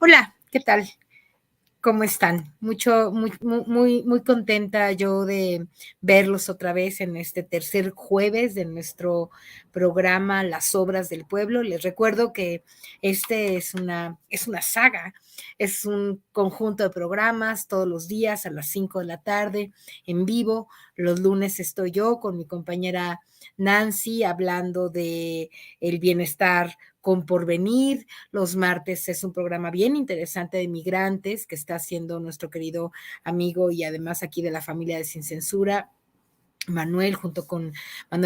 Hola, ¿qué tal? ¿Cómo están? Muy contenta yo de verlos otra vez en este tercer jueves de nuestro programa Las Obras del Pueblo. Les recuerdo que este es una saga, es un conjunto de programas todos los días a las 5 de la tarde en vivo. Los lunes estoy yo con mi compañera Nancy hablando de el bienestar con porvenir. Los martes es un programa bien interesante de migrantes que está haciendo nuestro querido amigo y además aquí de la familia de Sin Censura, Manuel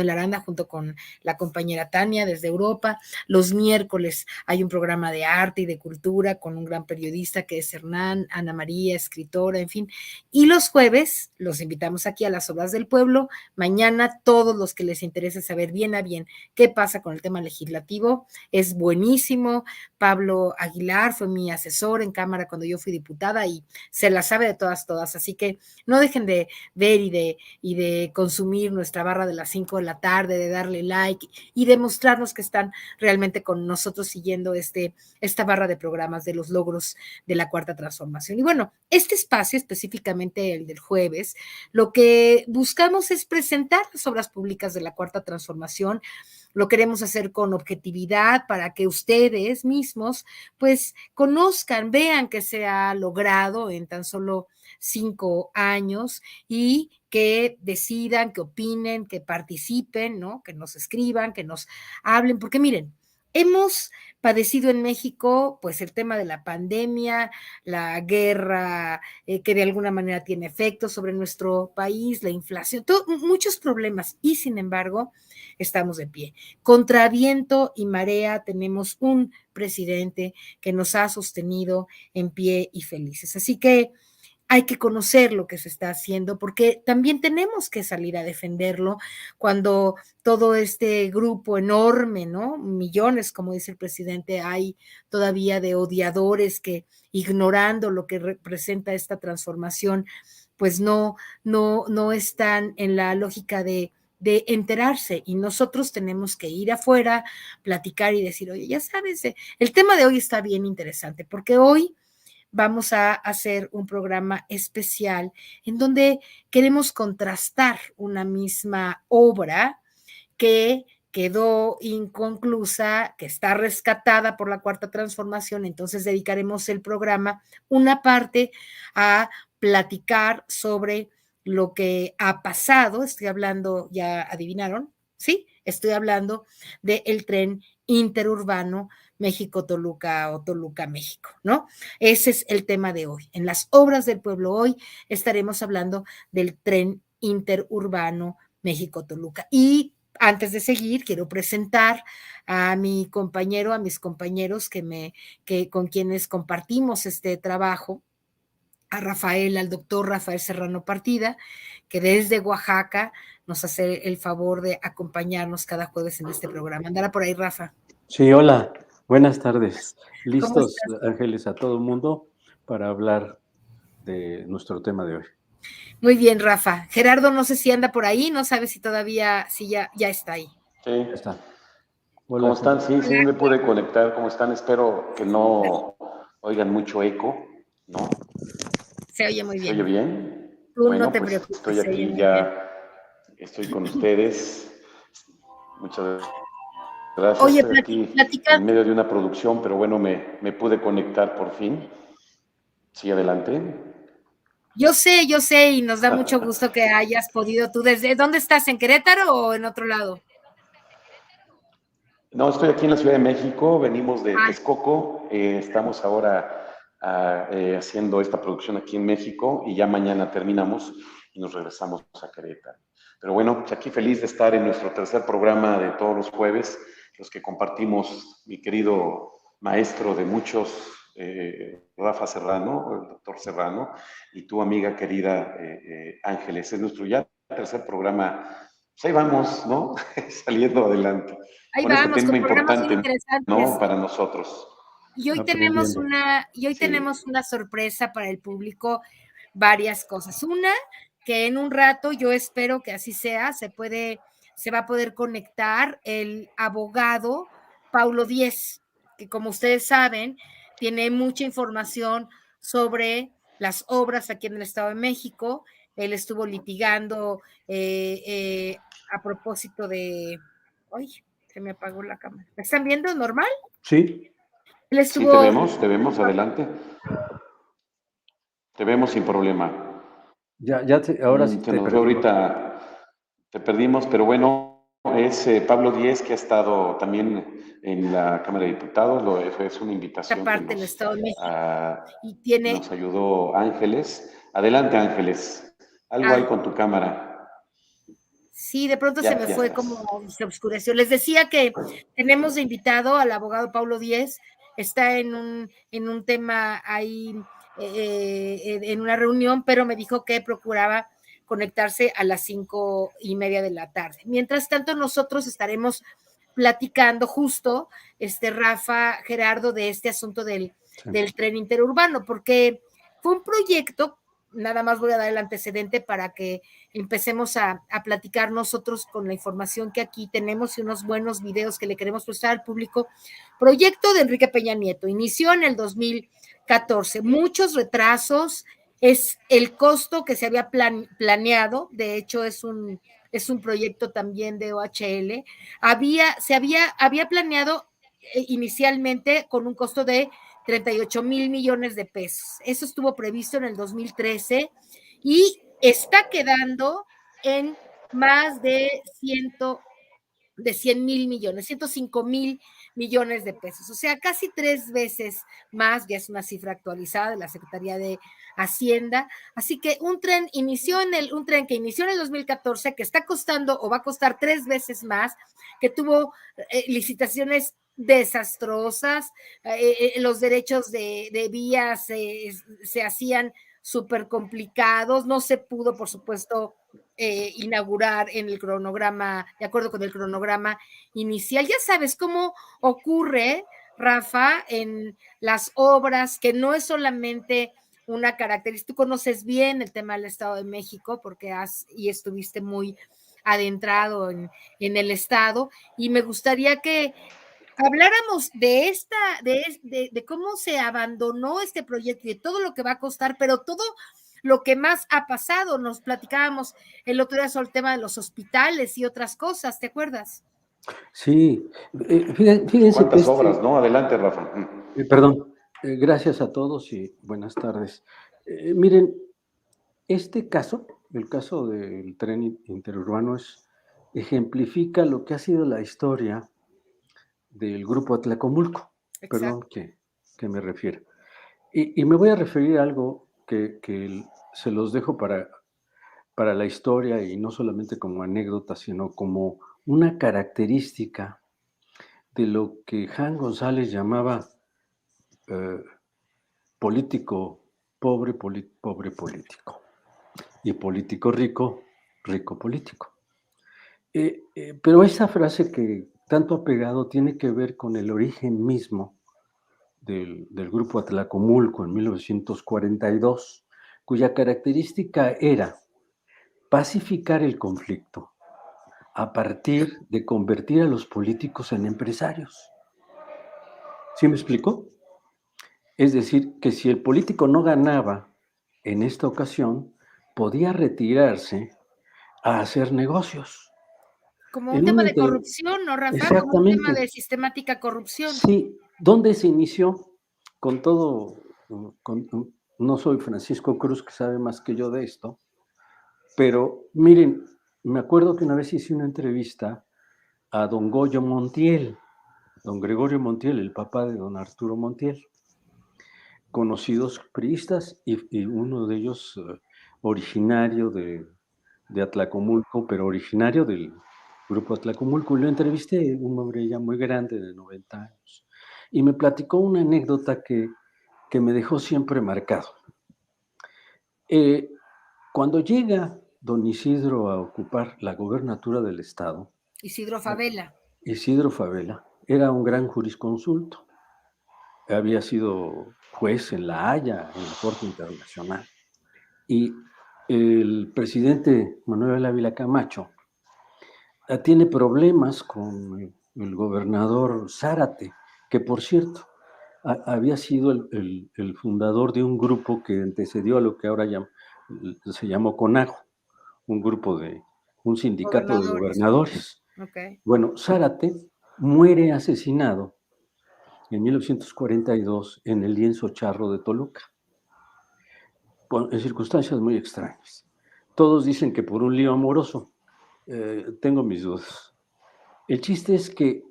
Aranda, junto con la compañera Tania desde Europa. Los miércoles hay un programa de arte y de cultura con un gran periodista que es Hernán, Ana María, escritora, en fin. Y los jueves los invitamos aquí a las Obras del Pueblo. Mañana todos los que les interese saber bien a bien qué pasa con el tema legislativo, es buenísimo. Pablo Aguilar fue mi asesor en Cámara cuando yo fui diputada y se la sabe de todas. Así que no dejen de ver y de consumir nuestra barra de las 5 de la tarde, de darle like y demostrarnos que están realmente con nosotros siguiendo esta barra de programas de los logros de la Cuarta Transformación. Y bueno, este espacio, específicamente el del jueves, lo que buscamos es presentar las obras públicas de la Cuarta Transformación. Lo queremos hacer con objetividad para que ustedes mismos pues conozcan, vean que se ha logrado en tan solo 5 años y que decidan, que opinen, que participen, ¿no? Que nos escriban, que nos hablen, porque miren, hemos padecido en México, pues el tema de la pandemia, la guerra, que de alguna manera tiene efectos sobre nuestro país, la inflación, muchos problemas, y sin embargo, estamos de pie. Contra viento y marea tenemos un presidente que nos ha sostenido en pie y felices. Así que hay que conocer lo que se está haciendo porque también tenemos que salir a defenderlo cuando todo este grupo enorme, ¿no? Millones, como dice el presidente, hay todavía de odiadores que ignorando lo que representa esta transformación, pues no están en la lógica de enterarse y nosotros tenemos que ir afuera, platicar y decir, oye, ya sabes, el tema de hoy está bien interesante porque hoy vamos a hacer un programa especial en donde queremos contrastar una misma obra que quedó inconclusa, que está rescatada por la Cuarta Transformación. Entonces dedicaremos el programa una parte a platicar sobre lo que ha pasado. Estoy hablando, ya adivinaron, ¿sí? Estoy hablando del tren interurbano México-Toluca o Toluca-México, ¿no? Ese es el tema de hoy. En las obras del pueblo hoy estaremos hablando del tren interurbano México-Toluca. Y antes de seguir, quiero presentar a mi compañero, a mis compañeros con quienes compartimos este trabajo, a Rafael, al doctor Rafael Serrano Partida, que desde Oaxaca nos hace el favor de acompañarnos cada jueves en este programa. Andará por ahí, Rafa. Sí, hola, buenas tardes. ¿Cómo Listos, estás? Ángeles, a todo el mundo para hablar de nuestro tema de hoy. Muy bien, Rafa. Gerardo, no sé si anda por ahí, no sabe si todavía, si ya está ahí. Sí. Ya está. Hola, ¿Cómo están? Sí, sí, Hola. me pude conectar. ¿Cómo están? Espero que no oigan mucho eco, ¿no? Se oye muy ¿Se oye bien. bien? Tú no Bueno, te pues preocupes, estoy se oye aquí muy bien. ya, estoy con ustedes. Muchas gracias. Oye, Estoy aquí platica. en medio de una producción, pero bueno, me pude conectar por fin. Sí, adelante. Yo sé, y nos da mucho gusto que hayas podido tú. ¿Desde dónde estás? ¿En Querétaro o en otro lado? No, estoy aquí en la Ciudad de México, venimos de Ah, Texcoco, estamos ahora haciendo esta producción aquí en México y ya mañana terminamos y nos regresamos a Querétaro. Pero bueno, pues aquí feliz de estar en nuestro tercer programa de todos los jueves, los que compartimos mi querido maestro de muchos, Rafa Serrano, el doctor Serrano, y tu amiga querida Ángeles. Es nuestro ya tercer programa. Pues ahí vamos, ¿no? Saliendo adelante ahí con este vamos, con tema programas bien importante, ¿no? interesantes. Para nosotros. aprendiendo. Y hoy Sí. tenemos una sorpresa para el público, varias cosas. Una, que en un rato, yo espero que así sea, se va a poder conectar el abogado Paulo Díez, que como ustedes saben, tiene mucha información sobre las obras aquí en el Estado de México. Él estuvo litigando a propósito de... ¡Ay! Se me apagó la cámara. ¿Me están viendo normal? Sí, Él Sí, estuvo... te vemos, adelante. Te vemos sin problema. ahora sí Se te nos ve perdimos. ahorita, te perdimos, pero bueno, es Pablo Díez, que ha estado también en la Cámara de Diputados, es una Esta invitación que parte del Estado de México y nos tiene... ayudó Ángeles. Adelante, Ángeles. Algo hay Ah, con tu cámara. sí, de pronto se Ya, me ya fue estás. como, se oscureció. Les decía que tenemos de invitado al abogado Paulo Díez, está en un tema ahí, en una reunión, pero me dijo que procuraba conectarse a las 5:30 de la tarde. Mientras tanto, nosotros estaremos platicando justo, Rafa, Gerardo, de este asunto Sí. del tren interurbano, porque fue un proyecto, nada más voy a dar el antecedente para que empecemos a platicar nosotros con la información que aquí tenemos y unos buenos videos que le queremos mostrar al público. Proyecto de Enrique Peña Nieto, inició en el 2014, muchos retrasos, es el costo que se había planeado, de hecho es un proyecto también de OHL, había planeado inicialmente con un costo de 38,000 millones de pesos. Eso estuvo previsto en el 2013 y está quedando en más de 100,000 millones, 105,000 millones de pesos, o sea, casi 3 veces más, ya es una cifra actualizada de la Secretaría de Hacienda. Así que un tren que inició en el 2014, que está costando o va a costar 3 veces más, que tuvo licitaciones desastrosas, los derechos de vías se hacían súper complicados, no se pudo, por supuesto, inaugurar en el cronograma, de acuerdo con el cronograma inicial. Ya sabes cómo ocurre, Rafa, en las obras, que no es solamente una característica. Tú conoces bien el tema del Estado de México porque estuviste muy adentrado en el Estado, y me gustaría que habláramos de cómo se abandonó este proyecto y de todo lo que va a costar, pero todo lo que más ha pasado. Nos platicábamos el otro día sobre el tema de los hospitales y otras cosas, ¿te acuerdas? Sí, fíjense que ¿Cuántas obras, no? Adelante, Rafa. perdón, gracias a todos y buenas tardes. Miren, este caso, el caso del tren interurbano, ejemplifica lo que ha sido la historia del Grupo Atlacomulco, perdón Exacto. que me refiera. Y me voy a referir a algo que se los dejo para la historia y no solamente como anécdota, sino como una característica de lo que Jan González llamaba eh, político pobre, pobre político, y político rico, rico político. Pero esa frase que tanto ha pegado tiene que ver con el origen mismo del Grupo Atlacomulco en 1942, cuya característica era pacificar el conflicto a partir de convertir a los políticos en empresarios. ¿Sí me explico? Es decir, que si el político no ganaba en esta ocasión, podía retirarse a hacer negocios. Como un En tema un de corrupción, ¿no, Rafa? Como un tema exactamente. de sistemática corrupción. Sí, ¿dónde se inició? Con todo, no soy Francisco Cruz, que sabe más que yo de esto, pero miren, me acuerdo que una vez hice una entrevista a don Goyo Montiel, don Gregorio Montiel, el papá de don Arturo Montiel, conocidos priistas y uno de ellos originario de Atlacomulco, pero originario del Grupo Atlacomulco. Lo entrevisté, un hombre ya muy grande, de 90 años, y me platicó una anécdota que me dejó siempre marcado. Cuando llega don Isidro a ocupar la gobernatura del estado, Isidro Favela. Isidro Favela era un gran jurisconsulto. Había sido juez en La Haya, en la Corte Internacional. Y el presidente Manuel Ávila Camacho tiene problemas con el gobernador Zárate, que por cierto, había sido el fundador de un grupo que antecedió a lo que ahora se llamó CONAGO, un sindicato de Gobernadores. gobernadores. Ok. Bueno, Zárate muere asesinado en 1942 en el lienzo charro de Toluca, en circunstancias muy extrañas. Todos dicen que por un lío amoroso. Tengo mis dudas. El chiste es que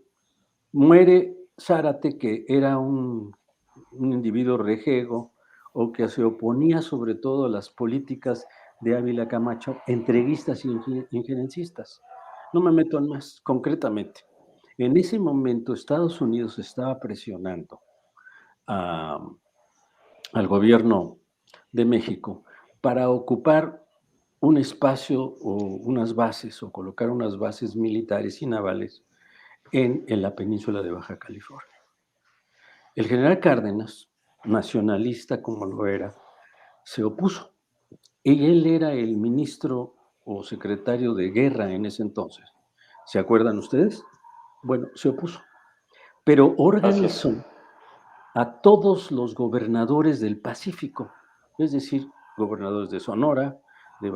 muere Zárate, que era un individuo rejego o que se oponía sobre todo a las políticas de Ávila Camacho, entreguistas y injerencistas. No me meto en más, concretamente. En ese momento Estados Unidos estaba presionando al gobierno de México para ocupar un espacio o unas bases o colocar unas bases militares y navales en la península de Baja California. El general Cárdenas, nacionalista como lo era, se opuso. Y él era el ministro o secretario de guerra en ese entonces. ¿Se acuerdan ustedes? Bueno, se opuso. Pero organizó a todos los gobernadores del Pacífico, es decir, gobernadores de Sonora, de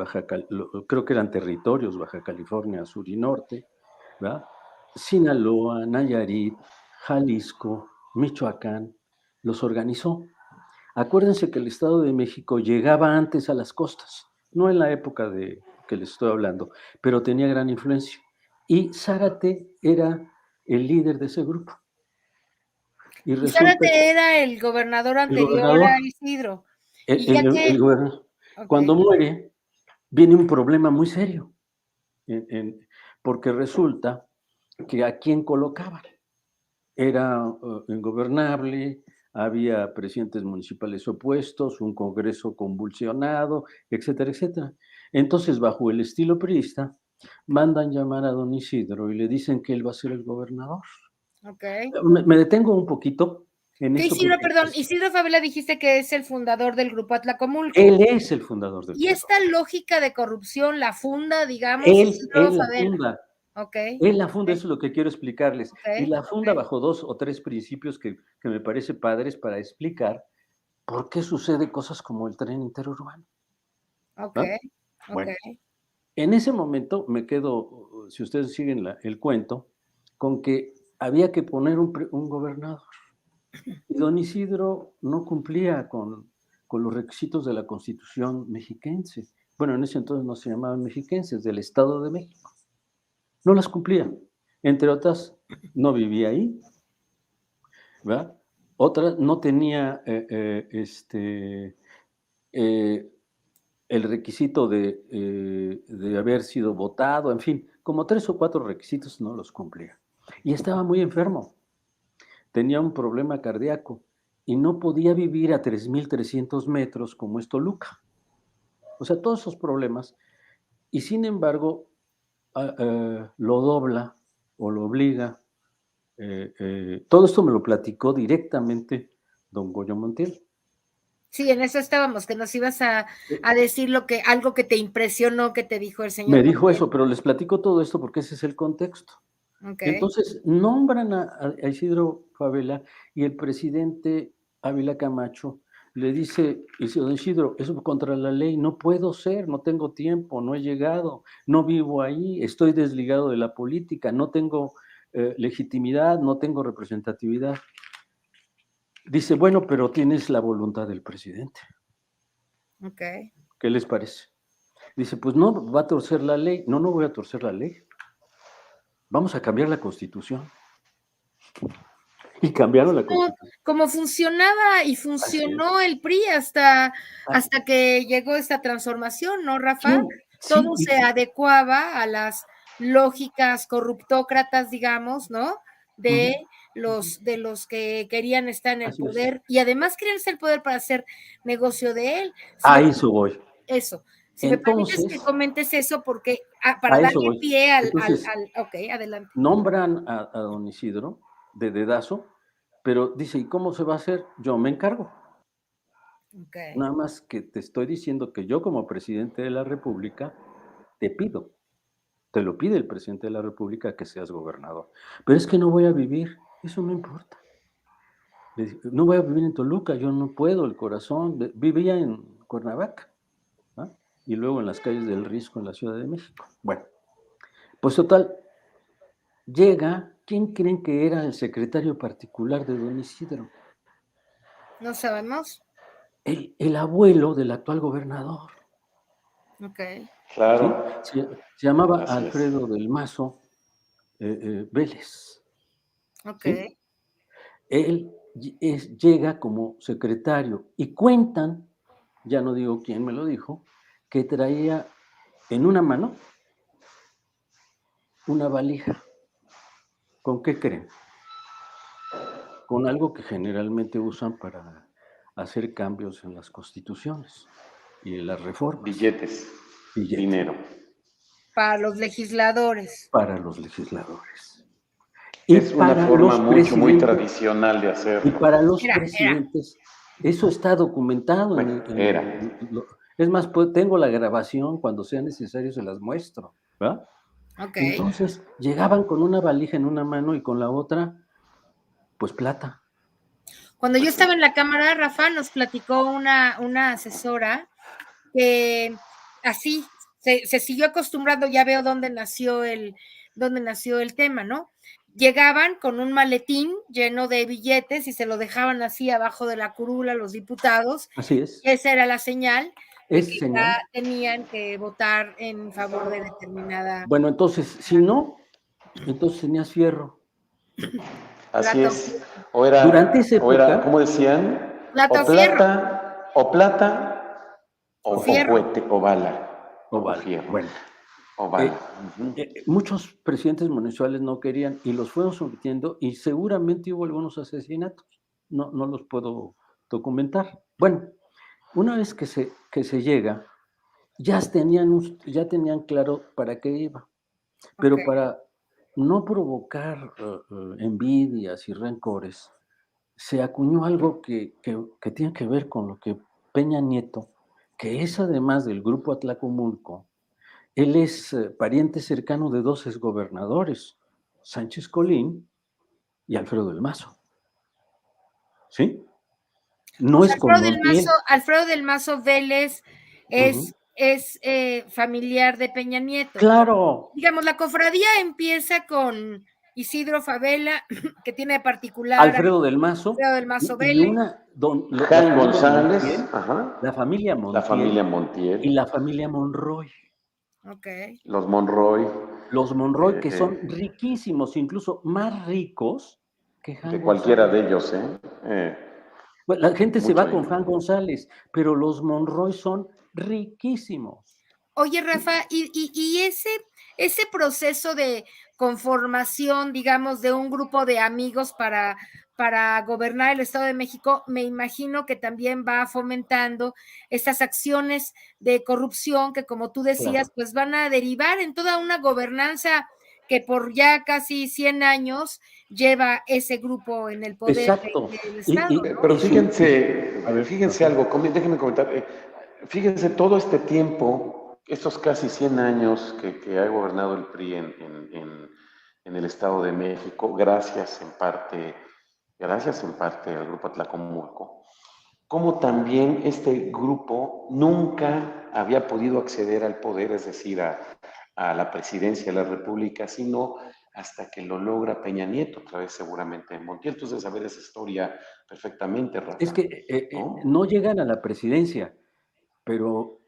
creo que eran territorios, Baja California Sur y Norte, ¿verdad? Sinaloa, Nayarit, Jalisco, Michoacán, los organizó. Acuérdense que el Estado de México llegaba antes a las costas, no en la época de que les estoy hablando, pero tenía gran influencia. Y Zárate era el líder de ese grupo. Y resulta Zárate era el gobernador el anterior a gobernador, Isidro. Y ya que, el gobernador, cuando ok, muere, viene un problema muy serio, porque resulta que a quién colocaban. Era ingobernable, había presidentes municipales opuestos, un congreso convulsionado, etcétera, etcétera. Entonces, bajo el estilo priista, mandan llamar a don Isidro y le dicen que él va a ser el gobernador. ok. Me detengo un poquito en ¿Qué esto Isidro, porque perdón, Isidro Fabela dijiste que es el fundador del grupo Atlacomulco? él es el fundador del Y grupo. esta lógica de corrupción la funda, digamos, Isidro Él la Fabela. funda. Ok, Él la funda, ok, eso es lo que quiero explicarles. Y ok, la funda bajo 2 o 3 principios que me parece padres para explicar por qué sucede cosas como el tren interurbano, ok, ¿no? ok. Bueno, en ese momento me quedo, si ustedes siguen el cuento, con que había que poner un gobernador. Y don Isidro no cumplía con los requisitos de la Constitución mexiquense. Bueno, en ese entonces no se llamaban mexiquenses, del Estado de México. No las cumplía. Entre otras, no vivía ahí, ¿verdad? Otra, no tenía el requisito de haber sido votado, en fin, como 3 o 4 requisitos no los cumplía. Y estaba muy enfermo, tenía un problema cardíaco y no podía vivir a 3,300 metros como es Toluca. O sea, todos esos problemas. Y sin embargo, lo dobla o lo obliga. Todo esto me lo platicó directamente don Goyo Montiel. Sí, en eso estábamos, que nos ibas a decir algo que te impresionó que te dijo el señor Me dijo Montiel. eso, pero les platico todo esto porque ese es el contexto. Ok, Entonces, nombran a Isidro Fabela y el presidente Ávila Camacho dice, don Isidro, eso es contra la ley, no puedo ser, no tengo tiempo, no he llegado, no vivo ahí, estoy desligado de la política, no tengo legitimidad, no tengo representatividad. Dice, bueno, pero tienes la voluntad del presidente. ok. ¿Qué les parece? Dice, pues no, va a torcer la ley. No, no voy a torcer la ley. Vamos a cambiar la Constitución. Y cambiaron la Constitución. Como funcionaba y Así funcionó es. el PRI hasta, Ah, hasta que llegó esta transformación, ¿no, sí, Rafa? sí, Todo se adecuaba a las lógicas corruptócratas, digamos, ¿no? uh-huh, De los que querían estar en el así es. poder y además querían estar en el poder para hacer negocio de él. Si A me, eso voy. eso, si me permites que Entonces, comentes eso, porque para a eso darle voy. pie Entonces, ok, adelante. nombran a don Isidro de dedazo, pero dice, ¿y cómo se va a hacer? Yo me encargo. Ok, Nada más que te estoy diciendo que yo como presidente de la República te pido, te lo pide el presidente de la República que seas gobernador. Pero es que no voy a vivir, eso no importa. No voy a vivir en Toluca, yo no puedo, el corazón. Vivía en Cuernavaca, ¿ah? Y luego en las calles del Risco, en la Ciudad de México. Bueno, pues total, llega, ¿quién creen que era el secretario particular de don Isidro? No sabemos. El abuelo del actual gobernador. Ok. ¿Sí? Claro, Se llamaba así es. Alfredo del Mazo Vélez. Ok. ¿Sí? Él llega como secretario y cuentan, ya no digo quién me lo dijo, que traía en una mano una valija. ¿Con qué creen? Con algo que generalmente usan para hacer cambios en las constituciones y en las reformas. Billetes, Billete dinero. Para los legisladores. para los legisladores. Y Es una para forma los muy presidentes, tradicional de y hacerlo. para los Era. presidentes, eso está documentado Bueno, era. es más, pues, tengo la grabación, cuando sea necesario se las muestro, ¿verdad? Ok. Entonces, llegaban con una valija en una mano y con la otra, pues plata. Cuando yo Pues sí. estaba en la cámara, Rafa, nos platicó una asesora que así se siguió acostumbrando, ya veo dónde nació el tema, ¿no? Llegaban con un maletín lleno de billetes y se lo dejaban así abajo de la curula los diputados. Así es. Esa era la señal de Es que ya señal. tenían que votar en favor de determinada Bueno, entonces, si no, entonces tenías fierro. Así plata o es. fierro. Durante esa época, ¿Cómo decían? Plata o fierro. O plata, O o fierro. cohete, o bala, o oval. fierro, Bueno, o bala. Ujú. muchos presidentes municipales no querían y los fueron sometiendo y seguramente hubo algunos asesinatos. No los puedo documentar. Bueno, una vez que se llega, ya tenían claro para qué iba, Ok. pero para no provocar envidias y rencores, se acuñó algo que tiene que ver con lo que Peña Nieto, que es además del grupo Atlacomulco, él es pariente cercano de dos exgobernadores, Sánchez Colín y Alfredo del Mazo. ¿Sí? O No sea, es con Montiel. Alfredo del Mazo Vélez Uh-huh. es familiar de Peña Nieto. Claro, Digamos, la cofradía empieza con Isidro Favela, que tiene de particular a Alfredo del Mazo Alfredo del Mazo y Vélez. Jaime González, ajá, La familia la Montiel familia y Montiel, la familia Monroy. Ok. los Monroy, Los Monroy, que son eh, riquísimos, incluso más ricos que Jan de cualquiera González. de ellos, ¿eh? Bueno, la gente se Mucho va con dinero. Jan González, pero los Monroy son riquísimos. Oye, Rafa, y ese proceso de conformación, digamos, de un grupo de amigos para gobernar el Estado de México, me imagino que también va fomentando estas acciones de corrupción que, como tú decías, Claro. pues van a derivar en toda una gobernanza que por ya casi 100 años lleva ese grupo en el poder Exacto. del Y, Estado, y, ¿no? Pero y su, y su- a ver, fíjense ajá. algo, déjenme comentar, fíjense todo este tiempo, estos casi 100 años que ha gobernado el PRI en el Estado de México, gracias en parte al Grupo Atlacomulco, como también este grupo nunca había podido acceder al poder, es decir, a la presidencia de la República, sino hasta que lo logra Peña Nieto, otra vez seguramente en Montiel. Entonces, saber esa historia perfectamente, Es Rafa, que ¿no? no llegan a la presidencia, pero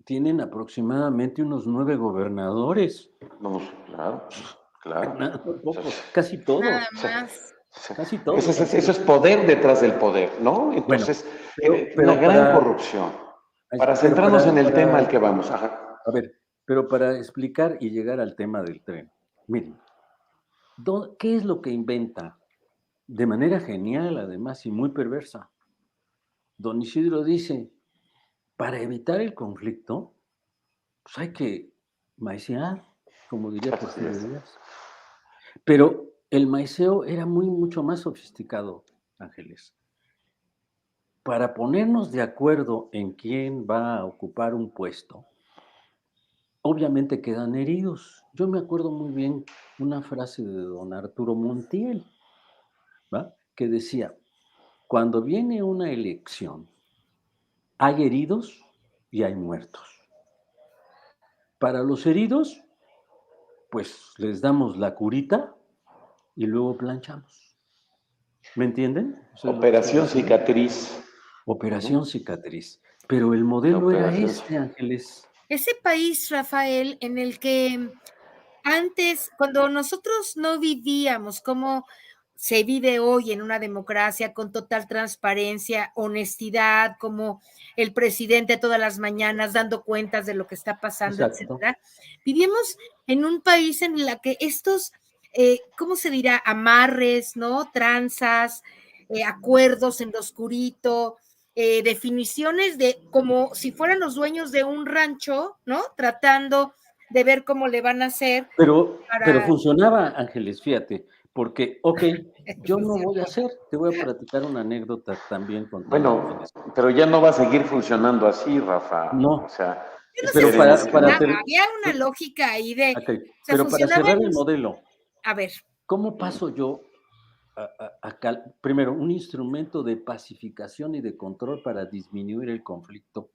tienen aproximadamente unos 9 gobernadores. No, claro, claro. Nada, O sea, pocos, casi Nada todos, más. casi todos han eso sido. es poder detrás del poder, ¿no? Bueno, Entonces, una pero gran corrupción. Para pero centrarnos en el tema al que vamos, ajá. a ver, pero para explicar y llegar al tema del tren, miren, ¿qué es lo que inventa? De manera genial, además, y muy perversa. Don Isidro dice, para evitar el conflicto, pues hay que maicear, como diría Así Porfirio es. Díaz. Pero el maiceo era mucho más sofisticado, Ángeles. Para ponernos de acuerdo en quién va a ocupar un puesto, obviamente quedan heridos. Yo me acuerdo muy bien una frase de don Arturo Montiel, ¿va? Que decía, cuando viene una elección, hay heridos y hay muertos. Para los heridos, pues les damos la curita y luego planchamos. ¿Me entienden? Operación cicatriz. Operación cicatriz. Pero el modelo era Ángeles. Ese país, Rafael, en el que antes, cuando nosotros no vivíamos como se vive hoy en una democracia con total transparencia, honestidad, como el presidente todas las mañanas dando cuentas de lo que está pasando, etcétera. Vivimos en un país en el que estos, ¿cómo se dirá? Amarres, ¿no? Tranzas, acuerdos en lo oscurito, definiciones de como si fueran los dueños de un rancho, ¿no? Tratando de ver cómo le van a hacer. Pero funcionaba, Ángeles, fíjate, porque, yo no voy a hacer, te voy a platicar una anécdota también con Bueno, pero ya no va a seguir funcionando así, Rafa. No. O sea, pero había una lógica ahí de... Okay. O sea, pero para cerrar el modelo, a ver, ¿cómo paso yo primero, un instrumento de pacificación y de control para disminuir el conflicto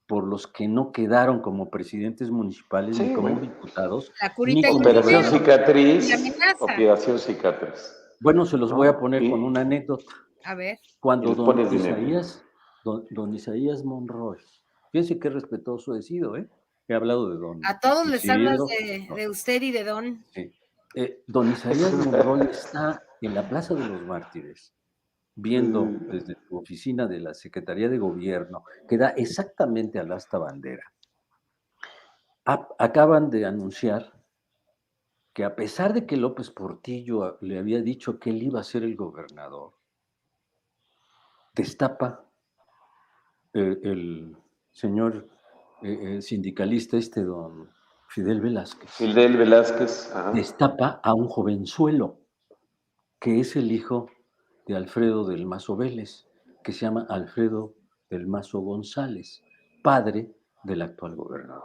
por los que no quedaron como presidentes municipales ni como diputados? La curita ni operación cicatriz. Bueno, se los voy a poner con una anécdota. A ver. Cuando don Isaías Monroy, fíjense qué respetuoso he sido, He hablado de don A todos les hablas de usted y de don. Sí. Don Isaías Monroy está en la Plaza de los Mártires, viendo desde su oficina de la Secretaría de Gobierno, que da exactamente al asta bandera. Acaban de anunciar que a pesar de que López Portillo le había dicho que él iba a ser el gobernador, destapa el señor sindicalista don Fidel Velázquez. Destapa a un jovenzuelo que es el hijo de Alfredo del Mazo Vélez, que se llama Alfredo del Mazo González, padre del actual gobernador.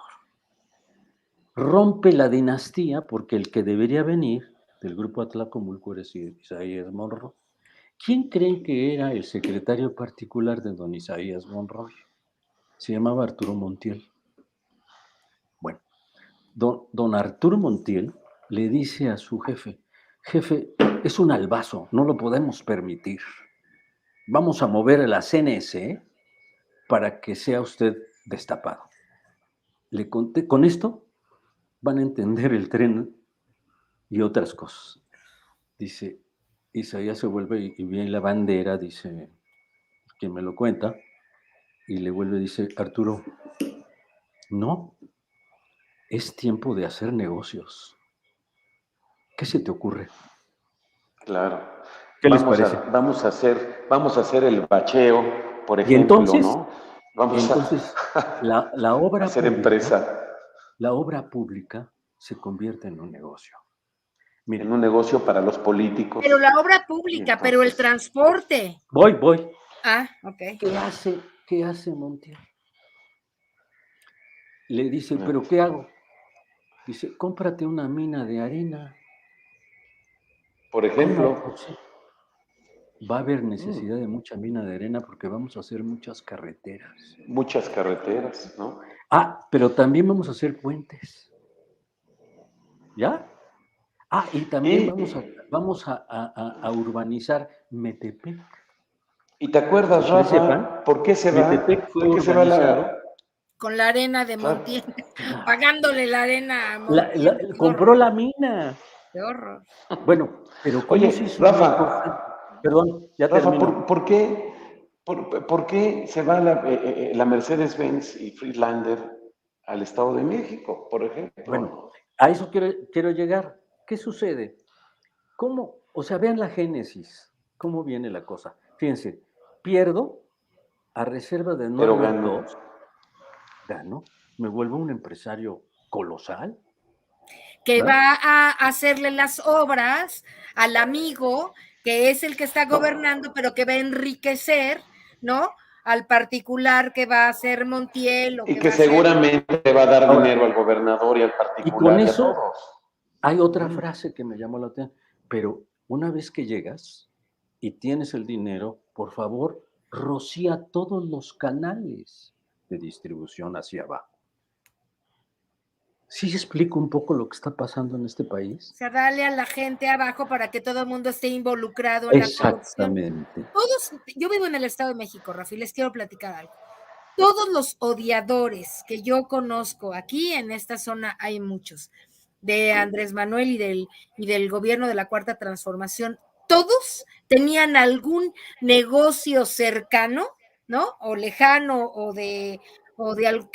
Rompe la dinastía porque el que debería venir del grupo Atlacomulco era Isaías Monroy. ¿Quién creen que era el secretario particular de don Isaías Monroy? Se llamaba Arturo Montiel. Bueno, don Arturo Montiel le dice a su jefe, es un albazo, no lo podemos permitir. Vamos a mover a la CNC para que sea usted destapado. Le conté, con esto van a entender el tren y otras cosas. Dice, Isaías se vuelve y viene la bandera, dice, quien me lo cuenta, y le vuelve, dice, Arturo, no, es tiempo de hacer negocios. ¿Qué se te ocurre? Claro. ¿Qué les parece? Vamos a hacer el bacheo, por ejemplo, y entonces, ¿no? La obra hacer pública, empresa. La obra pública se convierte en un negocio. Mira, en un negocio para los políticos. Pero la obra pública, entonces, pero el transporte. Voy. Ah, ok. ¿Qué hace Montiel? Le dice, ¿pero qué hago? Dice, cómprate una mina de arena. Por ejemplo. Va a haber necesidad de mucha mina de arena porque vamos a hacer muchas carreteras. Muchas carreteras, ¿no? Pero también vamos a hacer puentes. ¿Ya? Y también vamos a urbanizar Metepec. ¿Y te acuerdas, Rafa, por qué se va? Metepec fue urbanizado con la arena de Montiel, pagándole la arena a Montiel. Compró la mina. Qué horror. Bueno, pero oye, Rafa, perdón, ya Rafa, termino. ¿por qué se va la Mercedes-Benz y Friedlander al Estado de México, por ejemplo? Bueno, a eso quiero llegar. ¿Qué sucede? ¿Cómo? O sea, vean la génesis. ¿Cómo viene la cosa? Fíjense, pierdo a reserva de 9-2. Gano. Me vuelvo un empresario colosal. Que va a hacerle las obras al amigo, que es el que está gobernando, pero que va a enriquecer, ¿no? Al particular que va a ser Montiel. Y que seguramente va a dar dinero al gobernador y al particular. Y con eso hay otra frase que me llamó la atención. Pero una vez que llegas y tienes el dinero, por favor, rocía todos los canales de distribución hacia abajo. ¿Sí explico un poco lo que está pasando en este O país? sea, darle a la gente abajo para que todo el mundo esté involucrado en la corrupción. Exactamente. Yo vivo en el Estado de México, Rafa, y les quiero platicar algo. Todos los odiadores que yo conozco aquí en esta zona, hay muchos, de Andrés Manuel y del gobierno de la Cuarta Transformación, todos tenían algún negocio cercano, ¿no? O lejano, que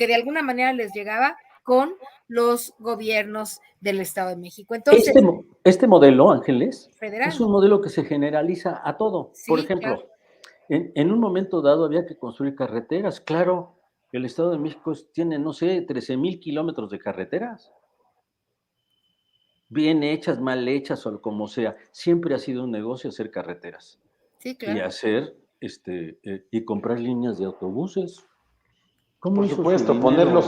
de alguna manera les llegaba con los gobiernos del Estado de México. Entonces, Este modelo, Ángeles, es federal, un modelo que se generaliza a todo. Por sí, ejemplo, claro. en un momento dado había que construir carreteras. Claro, el Estado de México tiene, no sé, 13,000 kilómetros de carreteras. Bien hechas, mal hechas o como sea. Siempre ha sido un negocio hacer carreteras. Sí, Y claro. hacer, y comprar líneas de autobuses. ¿Cómo Por hizo su supuesto, dinero?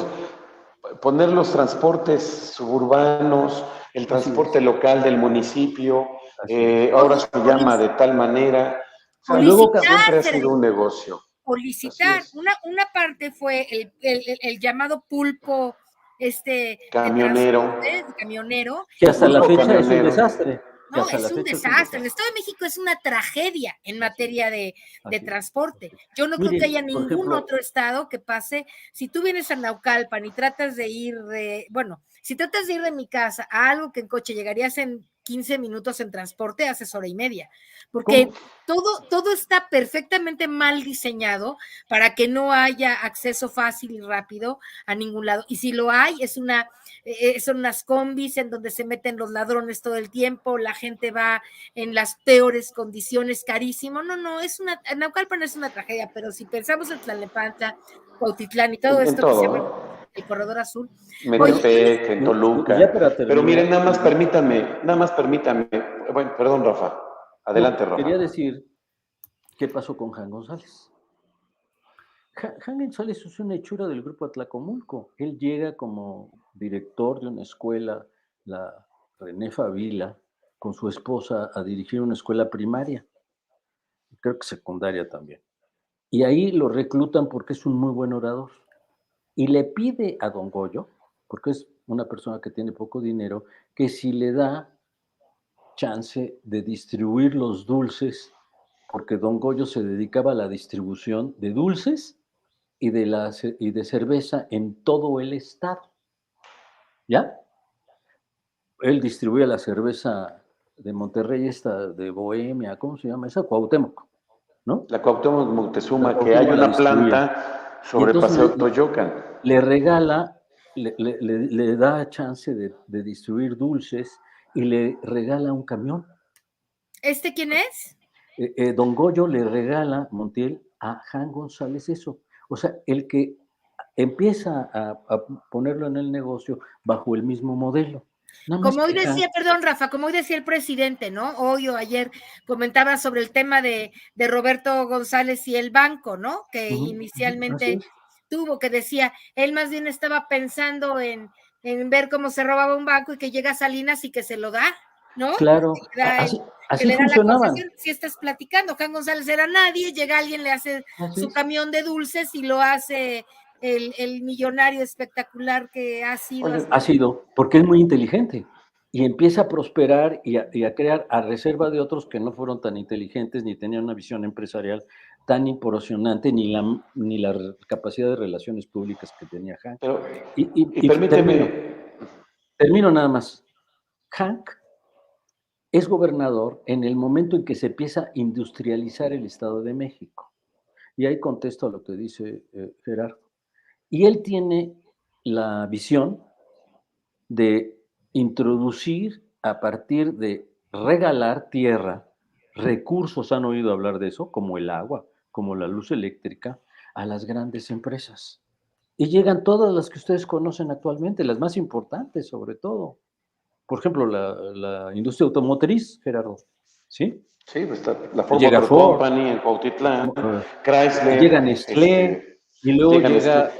poner los transportes suburbanos, el Así transporte es, local del municipio, así es. ahora se llama de tal manera. O O sea, Luego, siempre licitar, ha sido un negocio. o Así licitar. es. Una parte fue el llamado pulpo de Camionero, transporte, de camionero, que el hasta la pulpo fecha es un camionero. desastre. Que no, hasta la es un fecha es un desastre. El desastre. Estado de México es una tragedia en Así es, materia de así es. transporte. Así es. Yo no creo que Mire, haya por ningún ejemplo, otro estado que pase. Si tú vienes a Naucalpan y tratas de ir si tratas de ir de mi casa a algo que en coche llegarías en 15 minutos en transporte, haces hora y media. ¿cómo? Porque todo está perfectamente mal diseñado para que no haya acceso fácil y rápido a ningún lado. Y si lo hay, son unas combis en donde se meten los ladrones todo el tiempo, la gente va en las peores condiciones, carísimo. No, Naucalpan es una tragedia, pero si pensamos en Tlalnepantla, Cuautitlán y todo En esto que se llama todo, el corredor azul. Oye, Metepec, en Y ya Toluca. para Pero miren, terminar, nada más permítame. Bueno, perdón, Rafa. no, Adelante, Rafa. quería decir qué pasó con Jan González. Jan González es una hechura del grupo Atlacomulco. Él llega como director de una escuela, la René Favila, con su esposa a dirigir una escuela primaria, creo que secundaria también. Y ahí lo reclutan porque es un muy buen orador. Y le pide a Don Goyo, porque es una persona que tiene poco dinero, que si le da chance de distribuir los dulces, porque Don Goyo se dedicaba a la distribución de dulces y de cerveza en todo el estado. ¿Ya? Él distribuía la cerveza de Monterrey, esta de Bohemia, ¿cómo se llama esa? Cuauhtémoc, ¿no? La Cuauhtémoc La Moctezuma, que hay Cuauhtémoc la una distribuía. planta Y sobre entonces Paseo Toyocan. le regala, le da chance de distribuir dulces y le regala un camión. ¿Quién es? Don Goyo le regala, Montiel, a Jan González eso. O sea, el que empieza a ponerlo en el negocio bajo el mismo modelo. Nada más Como hoy que decía, perdón, Rafa, como hoy decía el presidente, ¿no? Hoy o ayer comentaba sobre el tema de Roberto González y el banco, ¿no? Que así inicialmente es. tuvo, que decía, él más bien estaba pensando en ver cómo se robaba un banco y que llega Salinas y que se lo da, ¿no? Claro, Que así le da la funcionaban. concesión. Si estás platicando, Juan González era nadie, llega alguien, le hace Así su es. camión de dulces y lo hace el millonario espectacular que ha sido Oye, hasta Ha el... sido, porque es muy inteligente y empieza a prosperar y a crear, a reserva de otros que no fueron tan inteligentes ni tenían una visión empresarial tan impresionante ni la capacidad de relaciones públicas que tenía Hank. pero, y Y termino, permíteme, termino nada más. Hank es gobernador en el momento en que se empieza a industrializar el Estado de México. Y ahí contesto a lo que dice Gerardo. Y él tiene la visión de introducir a partir de regalar tierra, recursos, han oído hablar de eso, como el agua, como la luz eléctrica, a las grandes empresas. Y llegan todas las que ustedes conocen actualmente, las más importantes sobre todo. Por ejemplo, la industria automotriz, Gerardo, ¿sí? sí, pues está la Ford Llega Motor Ford, Company en Cuautitlán, llega Chrysler, Nestlé, y luego llegan llega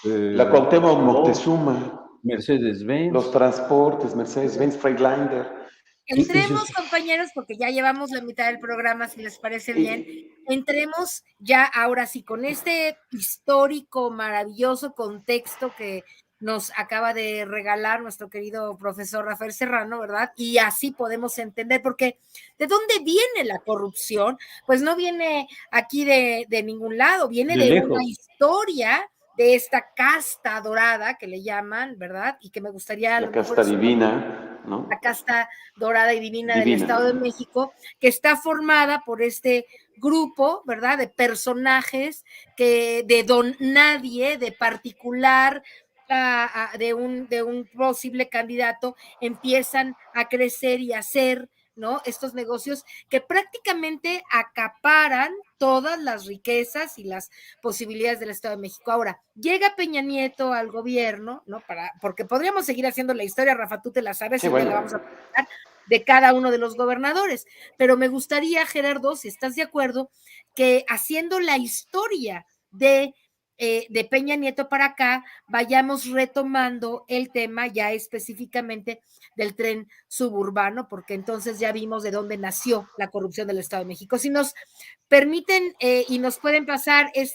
la Cuauhtémoc Bosch, Moctezuma, los Mercedes-Benz. transportes, Mercedes-Benz, Freightliner. entremos, compañeros, porque ya llevamos la mitad del programa, si les parece bien. Entremos ya ahora sí con este histórico, maravilloso contexto que nos acaba de regalar nuestro querido profesor Rafael Serrano, ¿verdad? Y así podemos entender, porque ¿de dónde viene la corrupción? Pues no viene aquí de ningún lado, viene de una historia de esta casta dorada que le llaman, ¿verdad? Y que me gustaría... La casta divina, ¿no? La casta dorada y divina del Estado de México, que está formada por este grupo, ¿verdad? De personajes que de don nadie, de particular, de un posible candidato, empiezan a crecer y a hacer, ¿no? Estos negocios que prácticamente acaparan todas las riquezas y las posibilidades del Estado de México. Ahora, llega Peña Nieto al gobierno, ¿no? Porque podríamos seguir haciendo la historia, Rafa, tú te la sabes, sí, y bueno. la vamos a preguntar de cada uno de los gobernadores. Pero me gustaría, Gerardo, si estás de acuerdo, que haciendo la historia de Peña Nieto para acá, vayamos retomando el tema ya específicamente del tren suburbano, porque entonces ya vimos de dónde nació la corrupción del Estado de México. Si nos permiten y nos pueden pasar el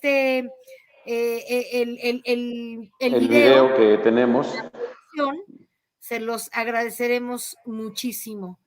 video que tenemos, se los agradeceremos muchísimo.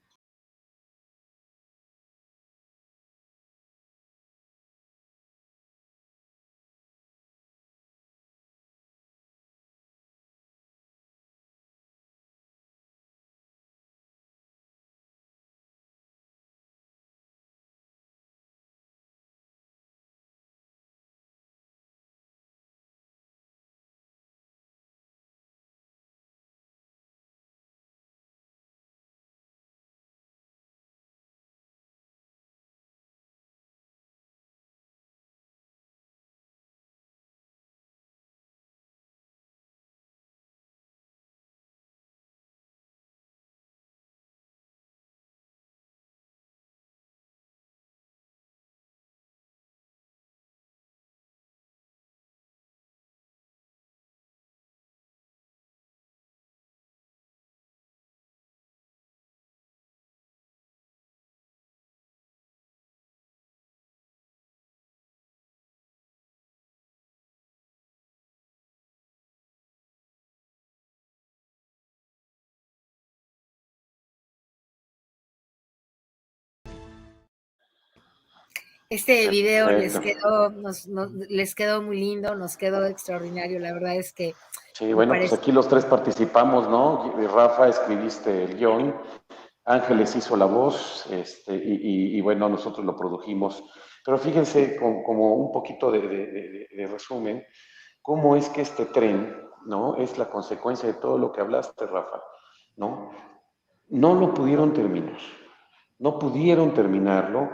Este video les quedó muy lindo, nos quedó extraordinario, la verdad es que... Sí, bueno, pues aquí los tres participamos, ¿no? Rafa, escribiste el guión, Ángeles hizo la voz, y bueno, nosotros lo produjimos. Pero fíjense, como un poquito de resumen, cómo es que este tren, ¿no? Es la consecuencia de todo lo que hablaste, Rafa, ¿no? No lo pudieron terminar, no pudieron terminarlo.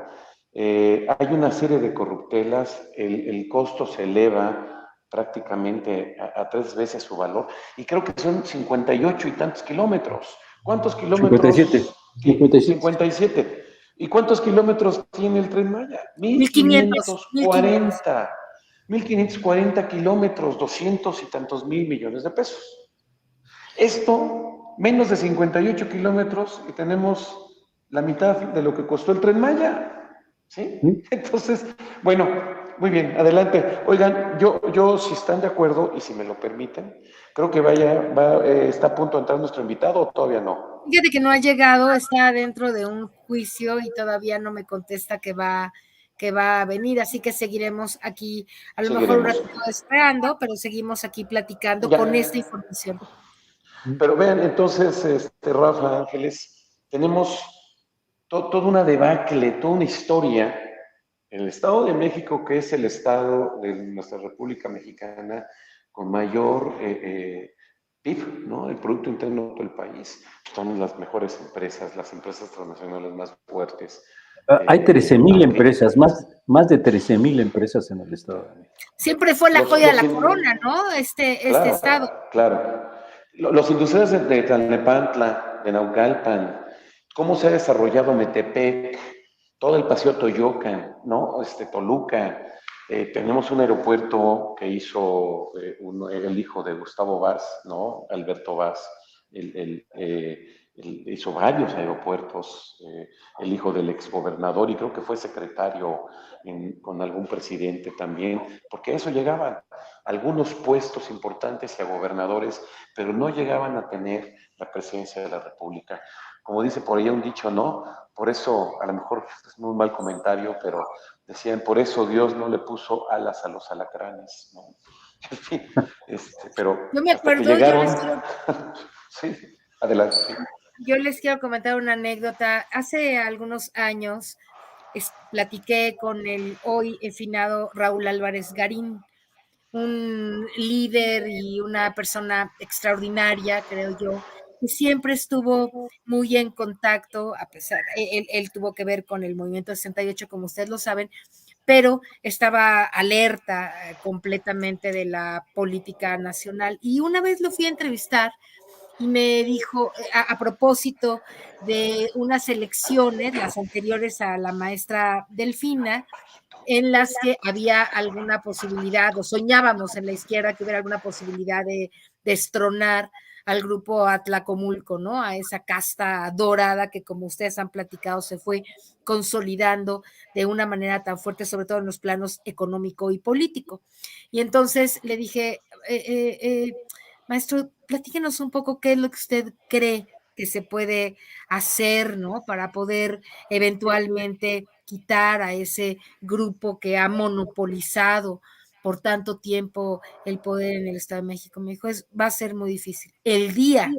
Hay una serie de corruptelas, el costo se eleva prácticamente a 3 veces su valor, y creo que son 58 y tantos kilómetros. ¿Cuántos kilómetros? 57. 57. ¿Y cuántos kilómetros tiene el Tren Maya? 1540. 1540 kilómetros, 200 y tantos mil millones de pesos. Esto, menos de 58 kilómetros, y tenemos la mitad de lo que costó el Tren Maya. ¿Sí? Entonces, bueno, muy bien, adelante. Oigan, yo si están de acuerdo y si me lo permiten, creo que está a punto de entrar nuestro invitado, o todavía no. Fíjate que no ha llegado, está dentro de un juicio y todavía no me contesta que va a venir, así que seguiremos aquí, a lo mejor un ratito esperando, pero seguimos aquí platicando con esta información. Pero vean, entonces, Rafa, Ángeles, tenemos toda una debacle, toda una historia. El Estado de México, que es el estado de nuestra República Mexicana con mayor PIB, ¿no? El Producto Interno del país, son las mejores empresas, las empresas transnacionales más fuertes. Hay 13,000 empresas, más de 13,000 empresas en el Estado de México. Siempre fue la joya de la corona, ¿no? Este estado. Claro. Los industriales de Tlalnepantla, de Naucalpan, cómo se ha desarrollado Metepec, todo el Paseo Toyocan, ¿no? Toluca. Tenemos un aeropuerto que hizo el hijo de Gustavo Vaz, ¿no? Alberto Vaz, Él hizo varios aeropuertos, el hijo del exgobernador, y creo que fue secretario con algún presidente también, porque a eso llegaban algunos puestos importantes y a gobernadores, pero no llegaban a tener la presidencia de la República. Como dice por ahí un dicho, ¿no? Por eso, a lo mejor es un mal comentario, pero decían, por eso Dios no le puso alas a los alacranes, ¿no? En fin, pero Yo me hasta que acuerdo, llegaron, sí, adelante, sí. yo les quiero comentar una anécdota. Hace algunos años platiqué con el hoy finado Raúl Álvarez Garín, un líder y una persona extraordinaria, creo yo, que siempre estuvo muy en contacto, a pesar, él tuvo que ver con el movimiento 68, como ustedes lo saben, pero estaba alerta completamente de la política nacional. Y una vez lo fui a entrevistar y me dijo, a propósito de unas elecciones, las anteriores a la maestra Delfina, en las que había alguna posibilidad, o soñábamos en la izquierda que hubiera alguna posibilidad de destronar al grupo Atlacomulco, ¿no? A esa casta dorada que, como ustedes han platicado, se fue consolidando de una manera tan fuerte, sobre todo en los planos económico y político. Y entonces le dije, maestro, platíquenos un poco qué es lo que usted cree que se puede hacer, ¿no? Para poder eventualmente quitar a ese grupo que ha monopolizado por tanto tiempo el poder en el Estado de México. Me dijo, va a ser muy difícil. El día,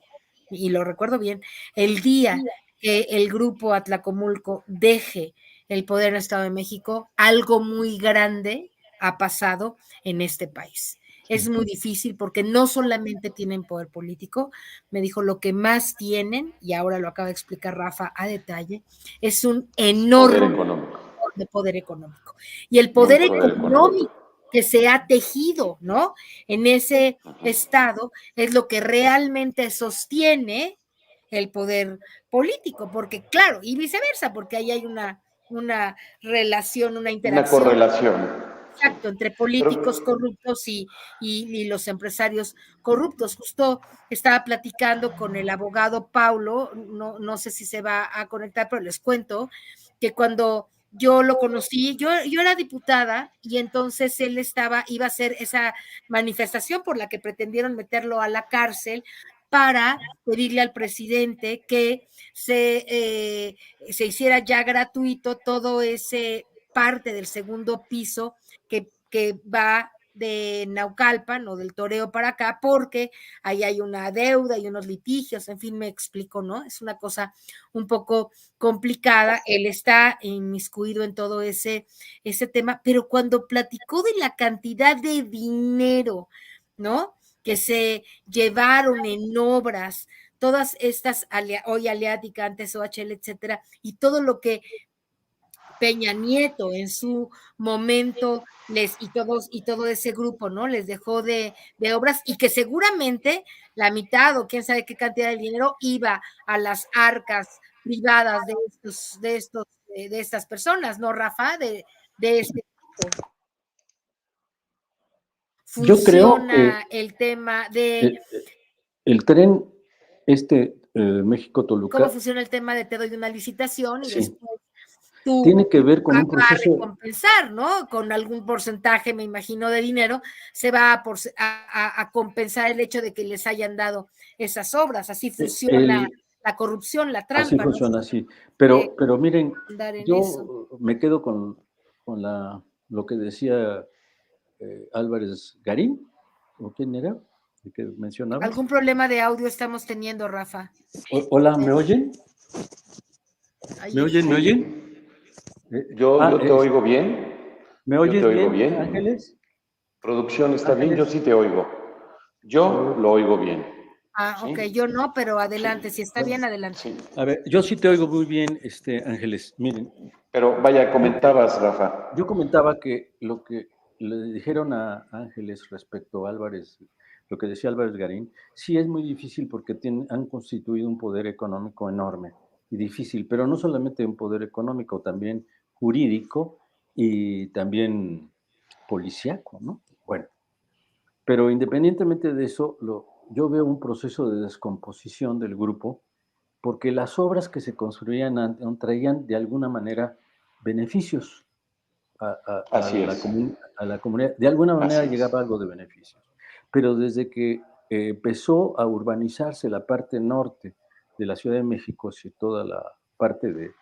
y lo recuerdo bien, el día que el grupo Atlacomulco deje el poder en el Estado de México, algo muy grande ha pasado en este país. Es muy difícil porque no solamente tienen poder político, me dijo, lo que más tienen, y ahora lo acaba de explicar Rafa a detalle, es un Poder enorme económico. de poder económico. Y el poder Muy poder económico económico. que se ha tejido, ¿no? En ese estado es lo que realmente sostiene el poder político, porque claro, y viceversa, porque ahí hay una relación, una Una interacción. correlación, sí. Exacto, entre Pero, políticos corruptos y los empresarios corruptos. Justo estaba platicando con el abogado Paulo, no sé si se va a conectar, pero les cuento que cuando yo lo conocí, yo era diputada y entonces él iba a hacer esa manifestación por la que pretendieron meterlo a la cárcel para pedirle al presidente que se hiciera ya gratuito todo ese parte del segundo piso que va de Naucalpan o del Toreo para acá, porque ahí hay una deuda y unos litigios, en fin, me explico, ¿no? Es una cosa un poco complicada, él está inmiscuido en todo ese tema, pero cuando platicó de la cantidad de dinero, ¿no? Que se llevaron en obras, todas estas, hoy Aleática, antes OHL, etcétera, y todo lo que Peña Nieto en su momento y todo ese grupo, ¿no? Les dejó de obras y que seguramente la mitad o quién sabe qué cantidad de dinero iba a las arcas privadas de estas personas, ¿no, Rafa? De este tipo. Yo creo que Funciona el tema de el, el tren, cómo México-Toluca, funciona el tema de te doy una licitación y sí, después tú tiene que ver con un va a proceso. recompensar, ¿no? Con algún porcentaje, me imagino, de dinero, se va a compensar el hecho de que les hayan dado esas obras. Así funciona El, la corrupción, la Así trampa, ¿no? funciona, así. De Pero miren, andar en eso. yo me quedo con lo que decía Álvarez Garín, ¿o quién era? El que mencionabas. ¿Algún problema de audio estamos teniendo, Rafa? Hola, ¿me oyen? ¿Me Ahí oyen? ¿Me sí, oyen? yo te oigo bien. ¿Me Yo te oyes oigo bien, bien. Ángeles? Producción, ¿está bien? Yo Ángeles, sí te oigo. Yo lo oigo bien. ok, ¿Sí? yo no, pero Sí. adelante, si está bien, adelante. Sí. a ver, yo sí te oigo muy bien, Ángeles. Miren, Pero vaya, yo, comentabas, Rafa. yo comentaba que lo que le dijeron a Ángeles respecto a Álvarez, lo que decía Álvarez Garín, sí es muy difícil porque han constituido un poder económico enorme y difícil, pero no solamente un poder económico, también jurídico y también policíaco, ¿no? Bueno, pero independientemente de eso, yo veo un proceso de descomposición del grupo porque las obras que se construían traían de alguna manera beneficios Así es, a la comunidad. De alguna manera así es. llegaba algo de beneficios. Pero desde que empezó a urbanizarse la parte norte de la Ciudad de México, y toda la parte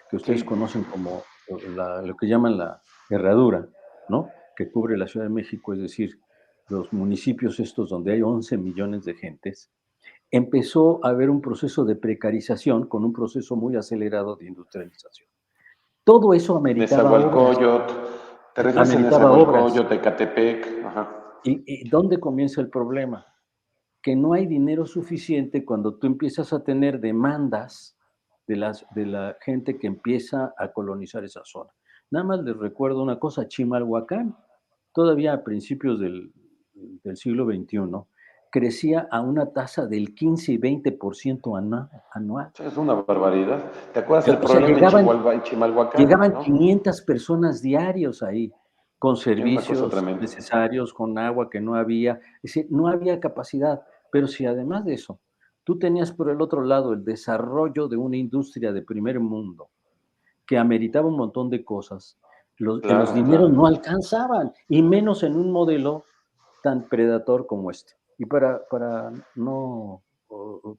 que ustedes Sí, conocen como lo que llaman la herradura, ¿no? Que cubre la Ciudad de México, es decir, los municipios estos donde hay 11 millones de gentes, empezó a haber un proceso de precarización con un proceso muy acelerado de industrialización. Todo eso Nezahualcóyotl, te refieres a ameritaba obras. Nezahualcóyotl, Ecatepec, ajá. ¿Y dónde comienza el problema? Que no hay dinero suficiente cuando tú empiezas a tener demandas de la gente que empieza a colonizar esa zona. Nada más les recuerdo una cosa, Chimalhuacán, todavía a principios del siglo XXI, crecía a una tasa del 15 y 20% anual. Sí, es una barbaridad. ¿Te acuerdas del O sea, problema en Chimalhuacán, llegaban no? 500 personas diarios ahí, con Era una cosa servicios tremenda. necesarios, con agua que no había. Es decir, no había capacidad. Pero si además de eso, tú tenías por el otro lado el desarrollo de una industria de primer mundo que ameritaba un montón de cosas, los Claro, dineros claro. no alcanzaban, y menos en un modelo tan predator como este. Y para no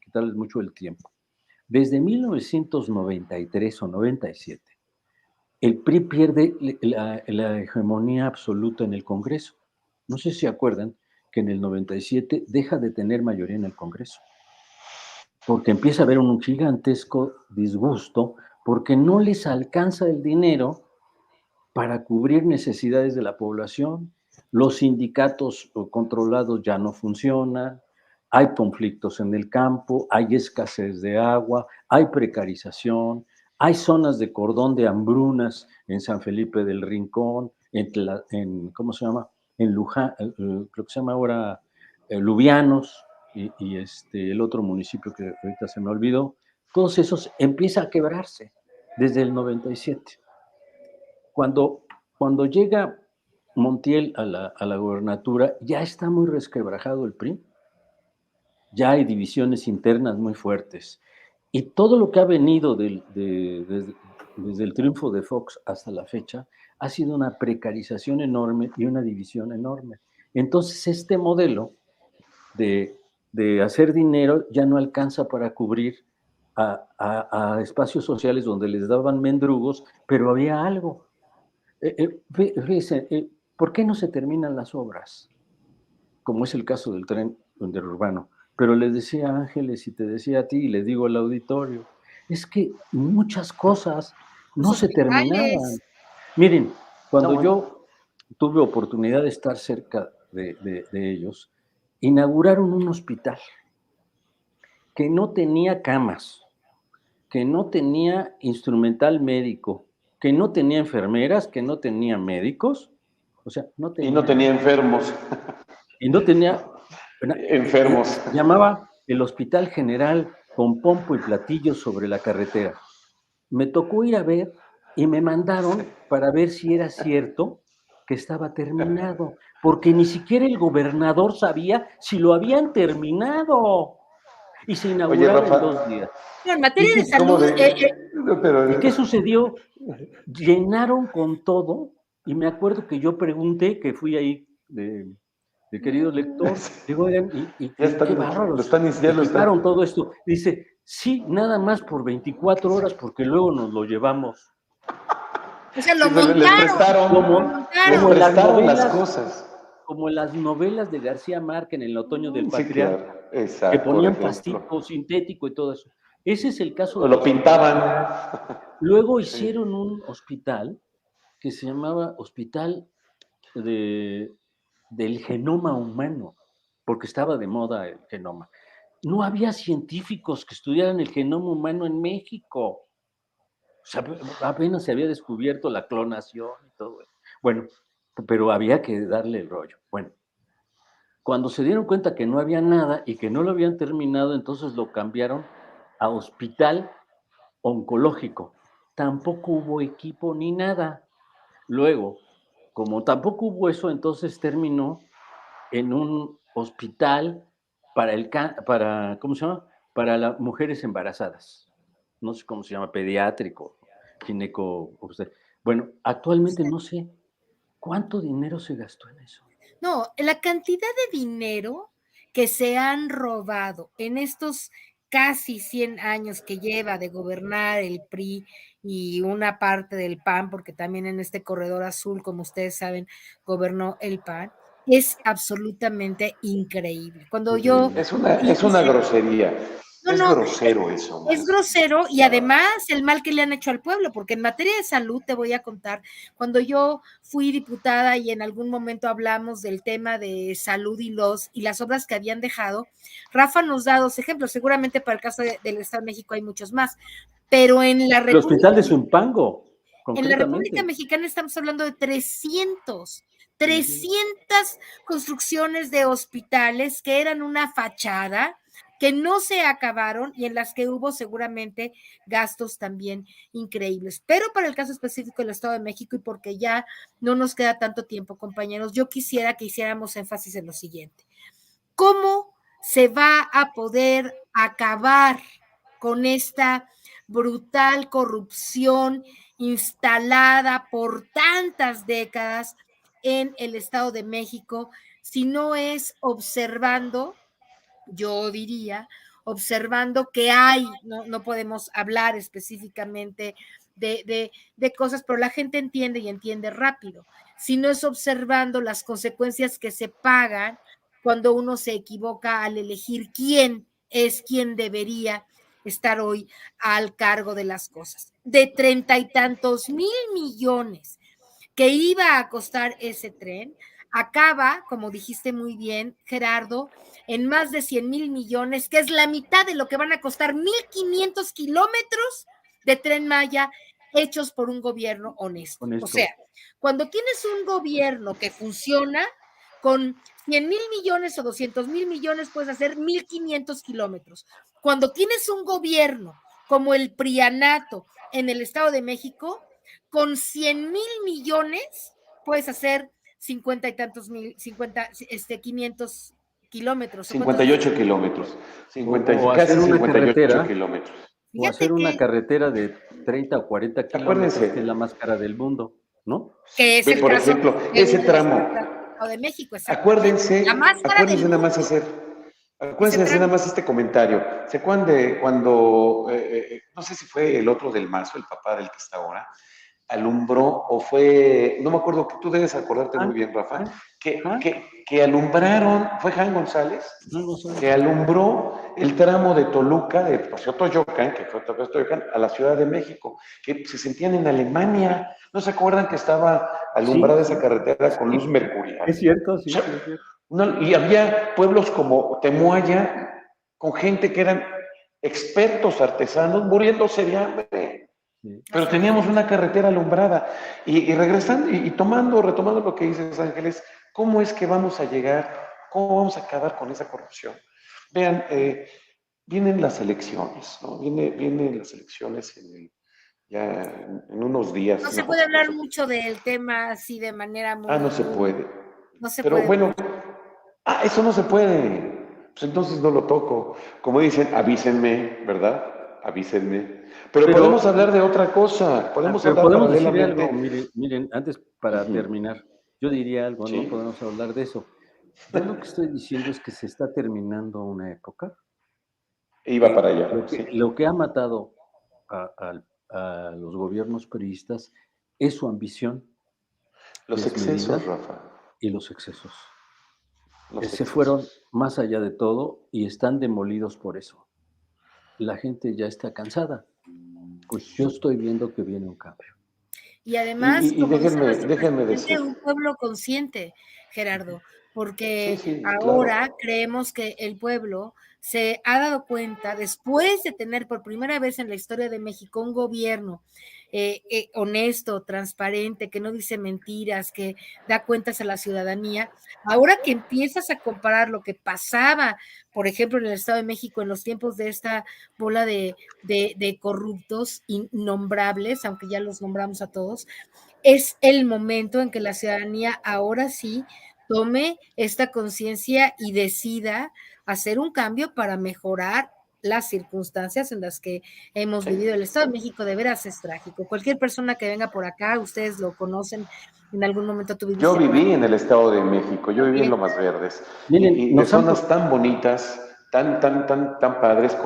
quitarles mucho el tiempo, desde 1993 o 97, el PRI pierde la hegemonía absoluta en el Congreso. No sé si se acuerdan que en el 97 deja de tener mayoría en el Congreso, porque empieza a haber un gigantesco disgusto, porque no les alcanza el dinero para cubrir necesidades de la población. Los sindicatos controlados ya no funcionan, hay conflictos en el campo, hay escasez de agua, hay precarización, hay zonas de cordón de hambrunas en San Felipe del Rincón, ¿cómo se llama? En Luján, creo que se llama ahora Lubianos, el otro municipio que ahorita se me olvidó. Todos esos empiezan a quebrarse desde el 97. Cuando llega Montiel a la gobernatura, ya está muy resquebrajado el PRI, ya hay divisiones internas muy fuertes. Y todo lo que ha venido desde el triunfo de Fox hasta la fecha ha sido una precarización enorme y una división enorme. Entonces, este modelo de hacer dinero ya no alcanza para cubrir a espacios sociales donde les daban mendrugos, pero había algo. Fíjense, ¿por qué no se terminan las obras? Como es el caso del tren interurbano. Pero les decía a Ángeles y te decía a ti, y les digo al auditorio, es que muchas cosas Los no se hospitales. terminaban. Miren, No, cuando bueno. yo tuve oportunidad de estar cerca de ellos, inauguraron un hospital que no tenía camas, que no tenía instrumental médico, que no tenía enfermeras, que no tenía médicos, o sea, no Y no tenía tenía nada. enfermos. Y no tenía, Enfermos. se llamaba el Hospital General con pompo y platillos sobre la carretera. Me tocó ir a ver y me mandaron para ver si era cierto que estaba terminado, porque ni siquiera el gobernador sabía si lo habían terminado. Y se Oye, inauguraba en Rafa, 2 días. En materia de ¿Y, ¿cómo salud, no, pero, qué sucedió? Llenaron con todo, y me acuerdo que yo pregunté, que fui ahí de querido lector, digo, oigan, ya qué están, bárbaros, ya lo están. equiparon todo esto. Dice, sí, nada más por 24 horas, porque luego nos lo llevamos. o sea, Sí, pero lo les Como montaron. en las prestaron las novelas, cosas. como en las novelas de García Márquez en El otoño del Sí, claro, patriarca, que exacto, por ponían ejemplo. pastico sintético y todo eso. Ese es el caso O del lo Hospital pintaban. General. Luego Sí. hicieron un hospital que se llamaba Hospital de, del Genoma Humano, porque estaba de moda el genoma. No había científicos que estudiaran el genoma humano en México. O sea, apenas se había descubierto la clonación y todo eso. Bueno, pero había que darle el rollo. Bueno, cuando se dieron cuenta que no había nada y que no lo habían terminado, entonces lo cambiaron a hospital oncológico. Tampoco hubo equipo ni nada. Luego, como tampoco hubo eso, entonces terminó en un hospital para ¿cómo se llama? para las mujeres embarazadas. No sé cómo se llama, pediátrico, gineco, bueno, actualmente no sé cuánto dinero se gastó en eso. No, la cantidad de dinero que se han robado en estos casi 100 años que lleva de gobernar el PRI y una parte del PAN, porque también en este corredor azul, como ustedes saben, gobernó el PAN, es absolutamente increíble. Cuando yo Es una grosería. no, Es no, grosero eso, es man. grosero y además el mal que le han hecho al pueblo, porque en materia de salud te voy a contar, cuando yo fui diputada y en algún momento hablamos del tema de salud y las obras que habían dejado, Rafa nos da 2 ejemplos, seguramente para el caso del Estado de México hay muchos más, pero El hospital de Zumpango, en la República concretamente. Mexicana estamos hablando de 300 Imagínate. construcciones de hospitales que eran una fachada, que no se acabaron y en las que hubo seguramente gastos también increíbles. Pero para el caso específico del Estado de México y porque ya no nos queda tanto tiempo, compañeros, yo quisiera que hiciéramos énfasis en lo siguiente. ¿Cómo se va a poder acabar con esta brutal corrupción instalada por tantas décadas en el Estado de México si no es observando, yo diría, observando que hay, no podemos hablar específicamente de cosas, pero la gente entiende y entiende rápido, si no es observando las consecuencias que se pagan cuando uno se equivoca al elegir quién es quien debería estar hoy al cargo de las cosas. De 30 y tantos mil millones que iba a costar ese tren, acaba, como dijiste muy bien, Gerardo, en más de 100,000 millones, que es la mitad de lo que van a costar 1,500 kilómetros de Tren Maya hechos por un gobierno honesto. O sea, cuando tienes un gobierno que funciona, con 100,000 millones o 200,000 millones puedes hacer 1,500 kilómetros. Cuando tienes un gobierno como el Prianato en el Estado de México, con 100,000 millones puedes hacer 50 y tantos mil, 500 kilómetros. 58 kilómetros. O Casi hacer una 58 carretera, kilómetros. o hacer Fíjate una que, carretera de 30 o 40 kilómetros, que es la Acuérdense, más cara del mundo, ¿no? que es ve, el por caso ejemplo, de ese una de las tramo. carreteras del Estado de México, exactamente. La Acuérdense, más cara del mundo, ese acuérdense de hacer nada tramo. más este comentario. ¿Se acuerdan de cuando, no sé si fue el otro del Mazo, el papá del que está ahora, alumbró o fue, no me acuerdo, que tú debes acordarte muy bien, Rafa, que alumbraron, fue Jan González, que alumbró el tramo de Toluca, de Toyocan, que fue Toyocan, a la Ciudad de México, que se sentían en Alemania. ¿No se acuerdan que estaba alumbrada esa carretera con luz mercurial? Es cierto, sí, O sea, es cierto. y había pueblos como Temuaya, con gente que eran expertos artesanos muriéndose de hambre. Sí. Pero teníamos una carretera alumbrada. Y regresando y retomando lo que dices, Ángeles, ¿cómo es que vamos a llegar? ¿Cómo vamos a acabar con esa corrupción? Vean, vienen las elecciones, ¿no? Vienen las elecciones ya en unos días. No se puede hablar mucho del tema así de manera No se puede. no se Pero puede bueno, mucho. eso no se puede. Pues entonces no lo toco. Como dicen, avísenme, ¿verdad? Avísenme. Pero podemos hablar de otra cosa. Podemos Pero hablar podemos decir paralelamente. algo, miren, antes para terminar, yo diría algo, ¿no? Sí. Podemos hablar de eso. Yo lo que estoy diciendo es que se está terminando una época. Iba para allá, sí. Lo que ha matado a los gobiernos priistas es su ambición Los desmedida excesos, Rafa. y los excesos. Los Se excesos. fueron más allá de todo y están demolidos por eso. La gente ya está cansada. Pues yo estoy viendo que viene un cambio. Y además, como dice nuestro déjenme presidente, decir. un pueblo consciente, Gerardo, porque Sí, ahora claro. creemos que el pueblo se ha dado cuenta, después de tener por primera vez en la historia de México un gobierno honesto, transparente, que no dice mentiras, que da cuentas a la ciudadanía, ahora que empiezas a comparar lo que pasaba, por ejemplo, en el Estado de México en los tiempos de esta bola de corruptos innombrables, aunque ya los nombramos a todos, es el momento en que la ciudadanía ahora sí tome esta conciencia y decida hacer un cambio para mejorar las circunstancias en las que hemos vivido. El Estado de México de veras es trágico. Cualquier persona que venga por acá, ustedes lo conocen, en algún momento tú Yo viviste por viví acá. en el Estado de México, yo viví en También. Lomas Verdes, Miren, y de zonas tan bonitas, tan padres,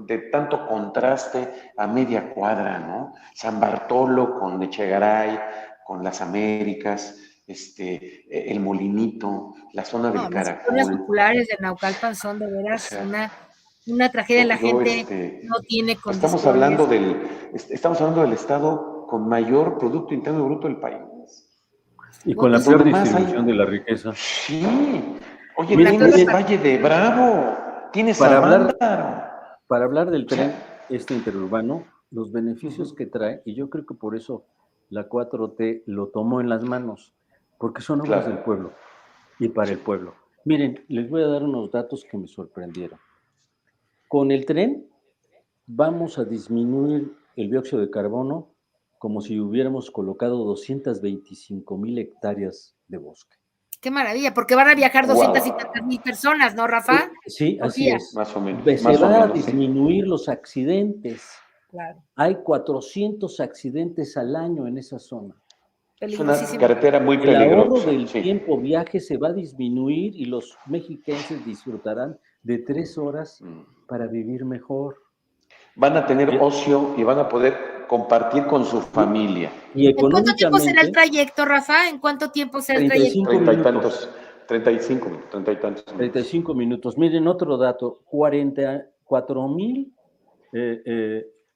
de tanto contraste a media cuadra, ¿no? San Bartolo con Echegaray, con las Américas, el Molinito, la zona del No, las colonias Caracol. populares de Naucalpan son de O veras sea, una tragedia. La yo, gente no tiene estamos condiciones. estamos hablando del estado con mayor Producto Interno Bruto del país. y con Bueno, la Y peor donde más hay, distribución de la riqueza. sí, oye, Miren, la tienes miren, Valle de Bravo, tienes para hablar, Avándaro. para hablar del O sea, tren interurbano, los beneficios que trae, y yo creo que por eso la 4T lo tomó en las manos, porque son obras del claro, pueblo y para sí. el pueblo. Miren, les voy a dar unos datos que me sorprendieron. Con el tren vamos a disminuir el dióxido de carbono como si hubiéramos colocado 225,000 hectáreas de bosque. Qué maravilla, porque van a viajar 200 y tantas Wow, mil personas, ¿no, Rafa? Sí, Por así día. es. Se más o va a menos, sí. disminuir los accidentes. Claro, Hay 400 accidentes al año en esa zona. Es una peligrosísimo. carretera muy El ahorro peligrosa, del sí. tiempo viaje se va a disminuir y los mexiquenses disfrutarán de 3 horas para vivir mejor. Van a tener Y, ocio y van a poder compartir con su familia. y ¿En cuánto tiempo será el económicamente, trayecto, Rafa? ¿En cuánto tiempo será el trayecto? 35 Treinta y minutos. tantos, 35 minutos, 30 y tantos minutos. 35 minutos. Miren otro dato, 44,000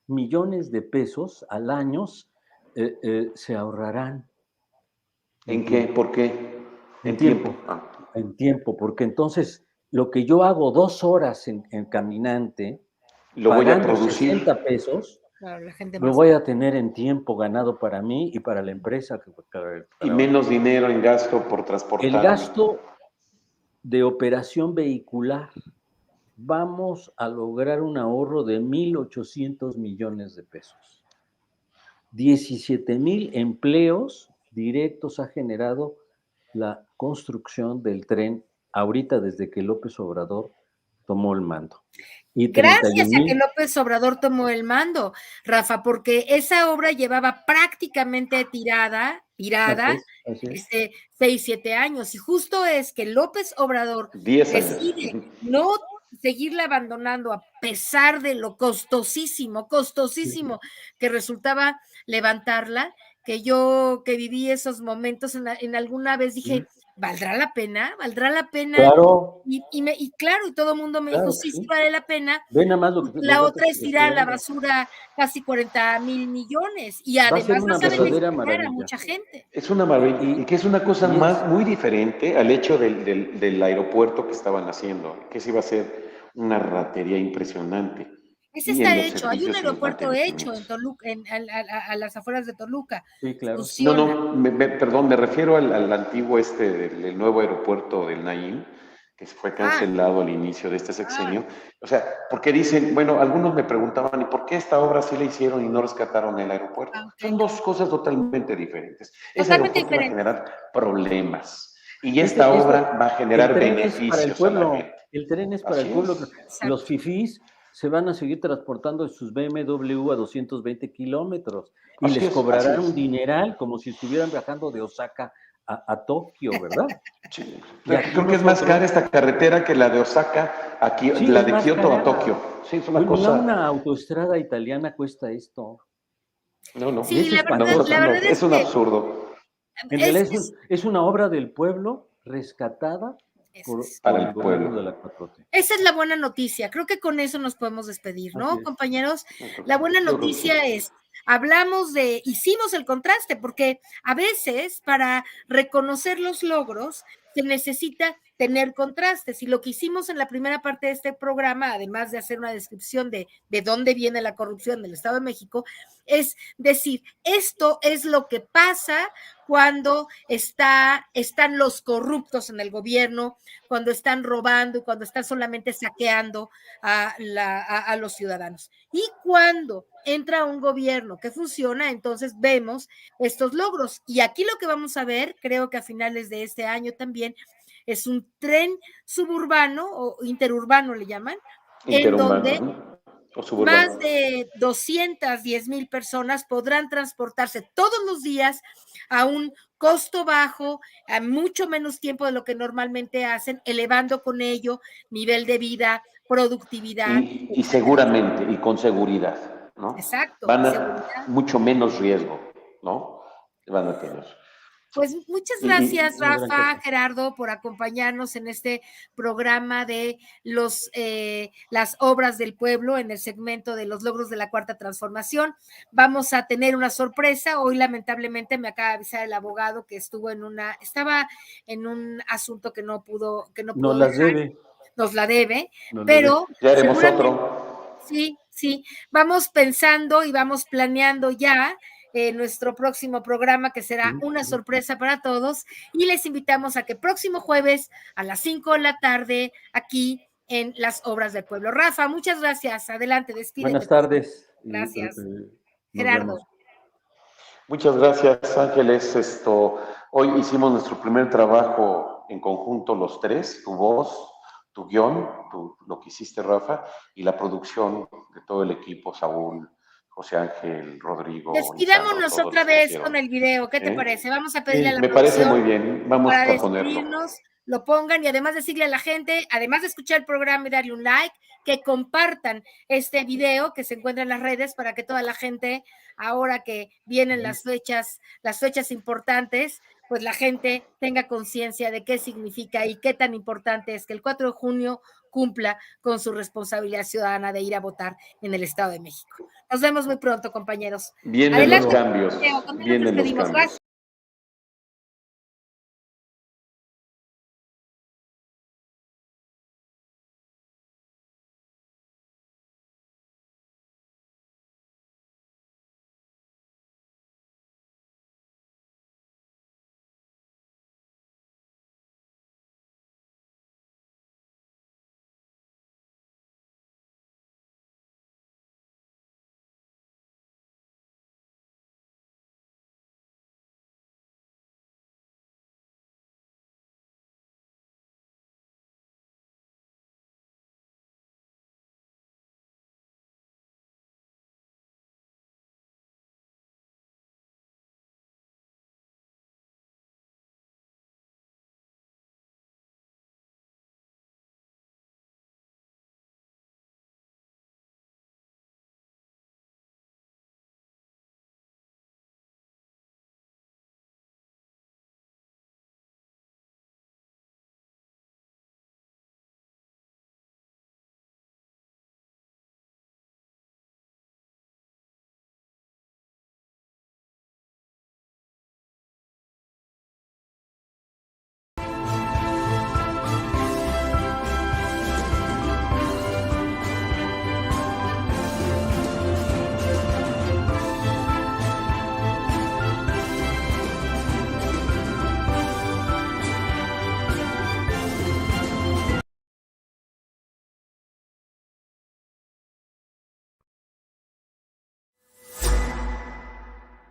millones de pesos al año se ahorrarán en ¿En qué? tiempo. ¿Por qué? En En tiempo. tiempo, en tiempo, porque entonces lo que yo hago 2 horas en caminante, Lo voy a pagando producir 60 pesos, Claro, la gente lo más. voy a tener en tiempo ganado para mí y para la empresa que y trabajo. menos dinero en gasto por El transportarme. gasto de operación vehicular, vamos a lograr un ahorro de 1,800 millones de pesos. 17,000 empleos directos ha generado la construcción del tren ahorita desde que López Obrador tomó el mando. Y Gracias a que 31,000. López Obrador tomó el mando, Rafa, porque esa obra llevaba prácticamente tirada, Así es. 6, 7 años, y justo es que López Obrador 10 años. decide no seguirla abandonando a pesar de lo costosísimo que resultaba levantarla, que yo que viví esos momentos en alguna vez dije, ¿valdrá la pena? ¿Valdrá la pena? Claro, Y claro, y todo el mundo me dijo, claro que sí, sí sí. vale la pena. Ve nada más los La datos otra que es te estoy tirar a la dando. basura casi 40,000 millones. Y Va a ser además una vas a verdadera beneficiar a maravilla. mucha gente. Es una maravilla, y Y, que es una cosa y es, muy diferente al hecho del aeropuerto que estaban haciendo, que se iba a ser una ratería impresionante. Ese Y en está los hecho. Hay un servicios y los aeropuerto hecho en mantenimientos. Toluca, a las afueras de Toluca. sí, claro. No, Funciona. no, perdón, me refiero al antiguo del nuevo aeropuerto del Naim, que fue Ah, cancelado al inicio de este sexenio. O sea, porque dicen, bueno, algunos me preguntaban, ¿y por qué esta obra sí la hicieron y no rescataron el aeropuerto? Son ok. dos cosas totalmente diferentes. Ese Totalmente aeropuerto iba a diferentes. generar problemas y esta obra va a El generar tren es para el beneficios a la pueblo. gente. El tren es para el Así pueblo. es. Los Exacto. fifís se van a seguir transportando en sus BMW a 220 kilómetros y Así les es, así cobrarán un es. dineral como si estuvieran viajando de Osaka a Tokio, ¿verdad? Sí. Y aquí Creo que es más nosotros, cara esta carretera que la de Osaka, aquí, sí, la es de más Kioto a cara. Tokio. Sí, es una Ni cosa. una autoestrada italiana cuesta esto. No, no, Y Sí, es una cosa, la espantoso. verdad es es un que absurdo En es, realidad es una obra del pueblo rescatada es, para por el el gobierno de pueblo. la 4T. esa es la buena noticia. Creo que con eso nos podemos despedir, Así ¿no, es. compañeros? La buena Yo creo que sí. noticia es, hicimos el contraste, porque a veces para reconocer los logros se necesita tener contrastes. Y lo que hicimos en la primera parte de este programa, además de hacer una descripción de dónde viene la corrupción del Estado de México, es decir, esto es lo que pasa cuando están los corruptos en el gobierno, cuando están robando y cuando están solamente saqueando a los ciudadanos. Y cuando entra un gobierno que funciona, entonces vemos estos logros. Y aquí lo que vamos a ver, creo que a finales de este año también, es un tren suburbano o interurbano le llaman, en donde o suburbano. Más de 210,000 personas podrán transportarse todos los días a un costo bajo, a mucho menos tiempo de lo que normalmente hacen, elevando con ello nivel de vida, productividad. Y seguramente, y con seguridad, ¿no? Exacto, Van a seguridad. mucho menos riesgo, ¿no? Van a tener. Pues muchas gracias, Rafa, Gerardo, por acompañarnos en este programa de las obras del pueblo en el segmento de los logros de la Cuarta Transformación. Vamos a tener una sorpresa. Hoy, lamentablemente, me acaba de avisar el abogado que estaba en un asunto que no pudo Nos las dejar. debe. Nos la debe, Nos pero ya haremos otro. Sí, vamos pensando y vamos planeando ya nuestro próximo programa, que será una sorpresa para todos, y les invitamos a que próximo jueves a las 5 de la tarde aquí en Las Obras del Pueblo. Rafa, muchas gracias. Adelante, despídete. Buenas tardes. Gracias. Gerardo. Vemos. Muchas gracias, Ángeles. Hoy hicimos nuestro primer trabajo en conjunto los tres, tu voz, tu guión, lo que hiciste, Rafa, y la producción de todo el equipo, Saúl, José Ángel, Rodrigo. Despidámonos otra vez con el video. ¿Qué te parece? Vamos a pedirle a la Me parece muy bien. Vamos para a ponerlo. despedirnos, lo pongan, y además decirle a la gente, además de escuchar el programa y darle un like, que compartan este video que se encuentra en las redes para que toda la gente, ahora que vienen las fechas importantes, pues la gente tenga conciencia de qué significa y qué tan importante es que el 4 de junio cumpla con su responsabilidad ciudadana de ir a votar en el Estado de México. Nos vemos muy pronto, compañeros. Vienen los cambios. Vienen los cambios.